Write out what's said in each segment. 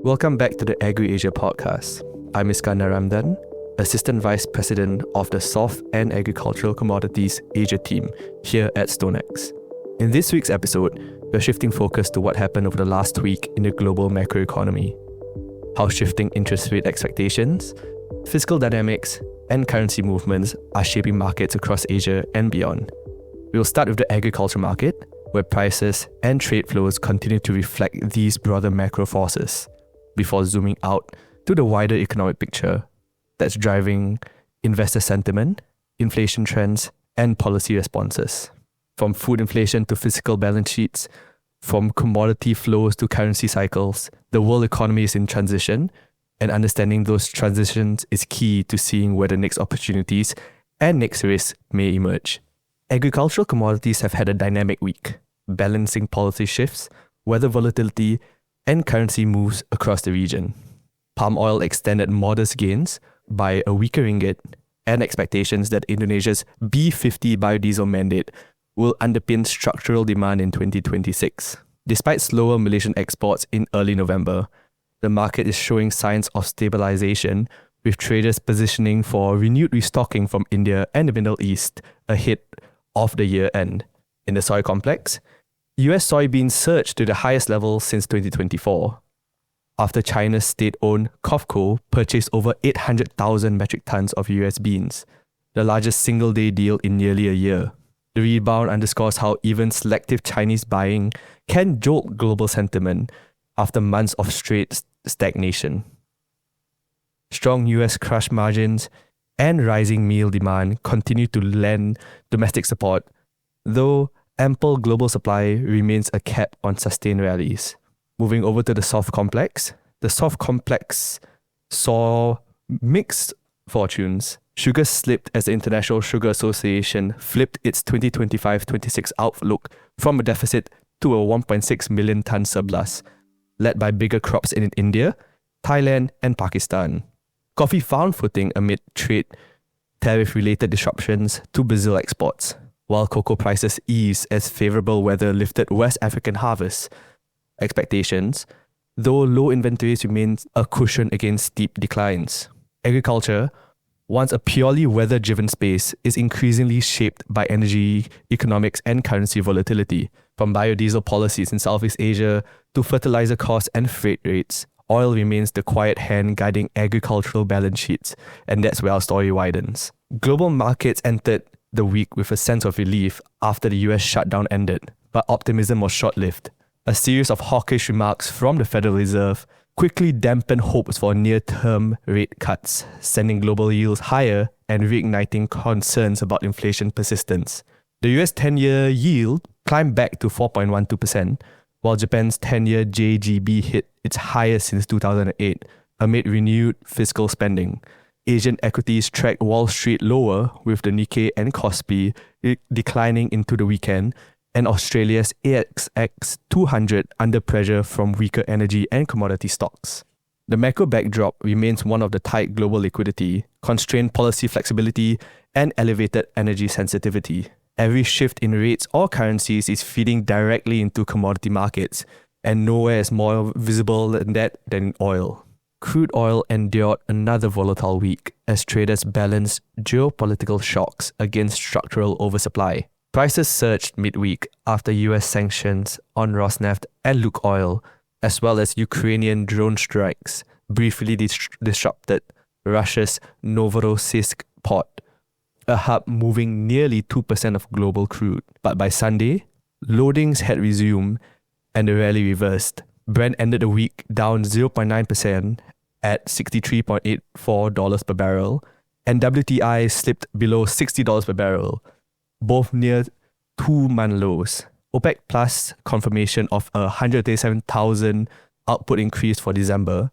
Welcome back to the AgriAsia podcast. I'm Iskandar Ramthan, Assistant Vice President of the Soft Agricultural Commodities Asia team here at StoneX. In this week's episode, we're shifting focus to what happened over the last week in the global macroeconomy, how shifting interest rate expectations, fiscal dynamics, and currency movements are shaping markets across Asia and beyond. We'll start with the agriculture market, where prices and trade flows continue to reflect these broader macro forces, before zooming out to the wider economic picture that's driving investor sentiment, inflation trends, and policy responses. From food inflation to fiscal balance sheets, from commodity flows to currency cycles, the world economy is in transition, and understanding those transitions is key to seeing where the next opportunities and next risks may emerge. Agricultural commodities have had a dynamic week, balancing policy shifts, weather volatility, and currency moves across the region. Palm oil extended modest gains by a weaker ringgit and expectations that Indonesia's B50 biodiesel mandate will underpin structural demand in 2026. Despite slower Malaysian exports in early November, the market is showing signs of stabilization, with traders positioning for renewed restocking from India and the Middle East ahead of the year end. In the soy complex, US soybeans surged to the highest level since 2024, after China's state-owned COFCO purchased over 800,000 metric tons of US beans, the largest single-day deal in nearly a year. The rebound underscores how even selective Chinese buying can jolt global sentiment after months of straight stagnation. Strong US crush margins and rising meal demand continue to lend domestic support, though ample global supply remains a cap on sustained rallies. Moving over to the soft complex, the soft complex saw mixed fortunes. Sugar slipped as the International Sugar Association flipped its 2025-26 outlook from a deficit to a 1.6 million ton surplus, led by bigger crops in India, Thailand, and Pakistan. Coffee found footing amid trade tariff-related disruptions to Brazil exports, while cocoa prices eased as favorable weather lifted West African harvest expectations, though low inventories remain a cushion against steep declines. Agriculture, once a purely weather-driven space, is increasingly shaped by energy, economics, and currency volatility. From biodiesel policies in Southeast Asia to fertilizer costs and freight rates, oil remains the quiet hand guiding agricultural balance sheets, and that's where our story widens. Global markets entered the week with a sense of relief after the US shutdown ended, but optimism was short-lived. A series of hawkish remarks from the Federal Reserve quickly dampened hopes for near-term rate cuts, sending global yields higher and reigniting concerns about inflation persistence. The US 10-year yield climbed back to 4.12%, while Japan's 10-year JGB hit its highest since 2008 amid renewed fiscal spending. Asian equities tracked Wall Street lower, with the Nikkei and Kospi declining into the weekend, and Australia's ASX 200 under pressure from weaker energy and commodity stocks. The macro backdrop remains one of the tight global liquidity, constrained policy flexibility, and elevated energy sensitivity. Every shift in rates or currencies is feeding directly into commodity markets, and nowhere is more visible than that than in oil. Crude oil endured another volatile week as traders balanced geopolitical shocks against structural oversupply. Prices surged midweek after US sanctions on Rosneft and Lukoil, as well as Ukrainian drone strikes, briefly disrupted Russia's Novorossiysk port, a hub moving nearly 2% of global crude. But by Sunday, loadings had resumed and the rally reversed. Brent ended the week down 0.9% at $63.84 per barrel, and WTI slipped below $60 per barrel, both near two-month lows. OPEC Plus confirmation of a 137,000 output increase for December,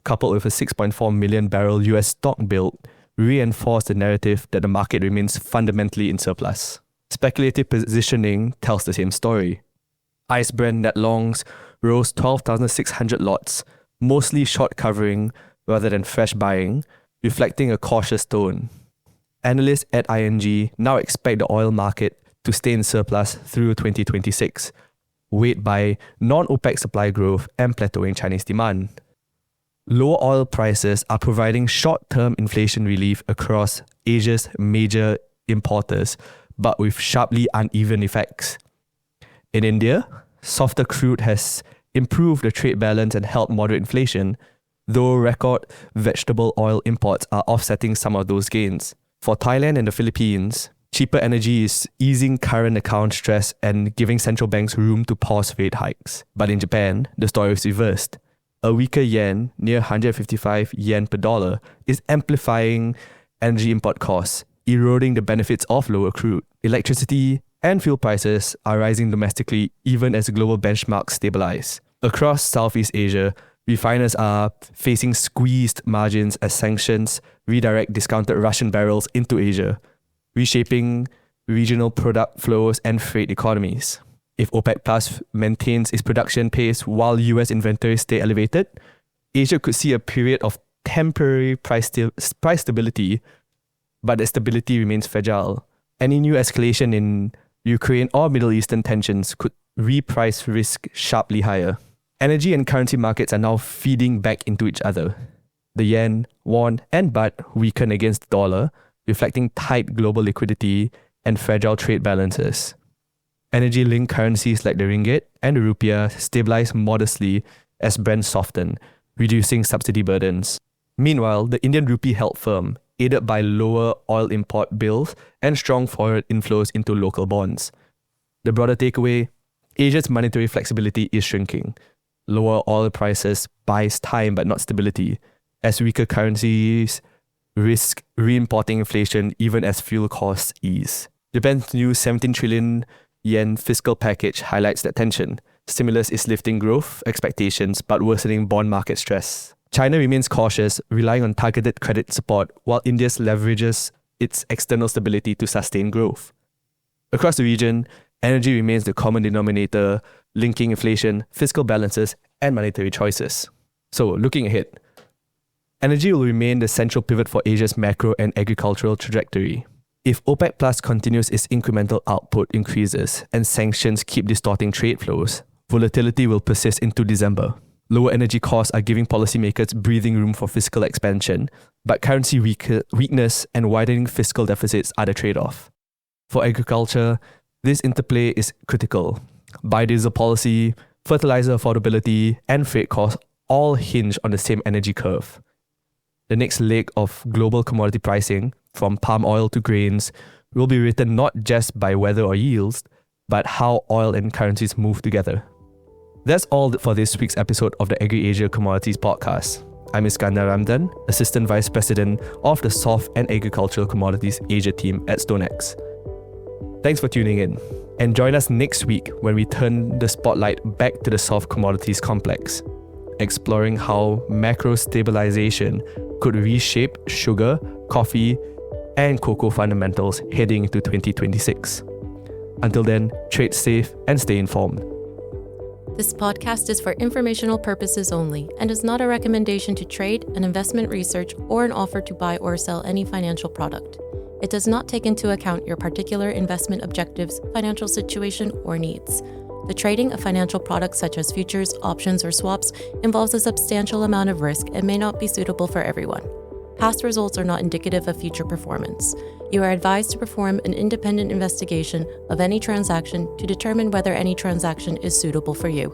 coupled with a 6.4 million barrel US stock build, reinforced the narrative that the market remains fundamentally in surplus. Speculative positioning tells the same story. ICE Brent net longs rose 12,600 lots, mostly short covering rather than fresh buying, reflecting a cautious tone. Analysts at ING now expect the oil market to stay in surplus through 2026, weighed by non-OPEC supply growth and plateauing Chinese demand. Lower oil prices are providing short-term inflation relief across Asia's major importers, but with sharply uneven effects. In India, softer crude has improved the trade balance and helped moderate inflation, though record vegetable oil imports are offsetting some of those gains. For Thailand and the Philippines, cheaper energy is easing current account stress and giving central banks room to pause rate hikes. But in Japan, the story is reversed. A weaker yen, near 155 yen per dollar, is amplifying energy import costs, eroding the benefits of lower crude. Electricity and fuel prices are rising domestically even as global benchmarks stabilize. Across Southeast Asia, refiners are facing squeezed margins as sanctions redirect discounted Russian barrels into Asia, reshaping regional product flows and freight economies. If OPEC Plus maintains its production pace while US inventories stay elevated, Asia could see a period of temporary price stability, but the stability remains fragile. Any new escalation in Ukraine or Middle Eastern tensions could reprice risk sharply higher. Energy and currency markets are now feeding back into each other. The yen, won, and baht weaken against the dollar, reflecting tight global liquidity and fragile trade balances. Energy-linked currencies like the ringgit and the rupiah stabilize modestly as Brent soften, reducing subsidy burdens. Meanwhile, the Indian rupee held firm, aided by lower oil import bills and strong foreign inflows into local bonds. The broader takeaway, Asia's monetary flexibility is shrinking. Lower oil prices buys time but not stability, as weaker currencies risk re-importing inflation even as fuel costs ease. Japan's new 17 trillion yen fiscal package highlights that tension. Stimulus is lifting growth expectations but worsening bond market stress. China remains cautious, relying on targeted credit support, while India leverages its external stability to sustain growth. Across the region, energy remains the common denominator, linking inflation, fiscal balances, and monetary choices. So, looking ahead, energy will remain the central pivot for Asia's macro and agricultural trajectory. If OPEC Plus continues its incremental output increases and sanctions keep distorting trade flows, volatility will persist into December. Lower energy costs are giving policymakers breathing room for fiscal expansion, but currency weakness and widening fiscal deficits are the trade-off. For agriculture, this interplay is critical. Biodiesel policy, fertilizer affordability, and freight costs all hinge on the same energy curve. The next leg of global commodity pricing, from palm oil to grains, will be written not just by weather or yields, but how oil and currencies move together. That's all for this week's episode of the AgriAsia Commodities Podcast. I'm Iskandar Ramthan, Assistant Vice President of the Soft and Agricultural Commodities Asia team at StoneX. Thanks for tuning in, and join us next week when we turn the spotlight back to the soft commodities complex, exploring how macro stabilization could reshape sugar, coffee, and cocoa fundamentals heading into 2026. Until then, trade safe and stay informed. This podcast is for informational purposes only and is not a recommendation to trade, an investment research, or an offer to buy or sell any financial product. It does not take into account your particular investment objectives, financial situation, or needs. The trading of financial products such as futures, options, or swaps involves a substantial amount of risk and may not be suitable for everyone. Past results are not indicative of future performance. You are advised to perform an independent investigation of any transaction to determine whether any transaction is suitable for you.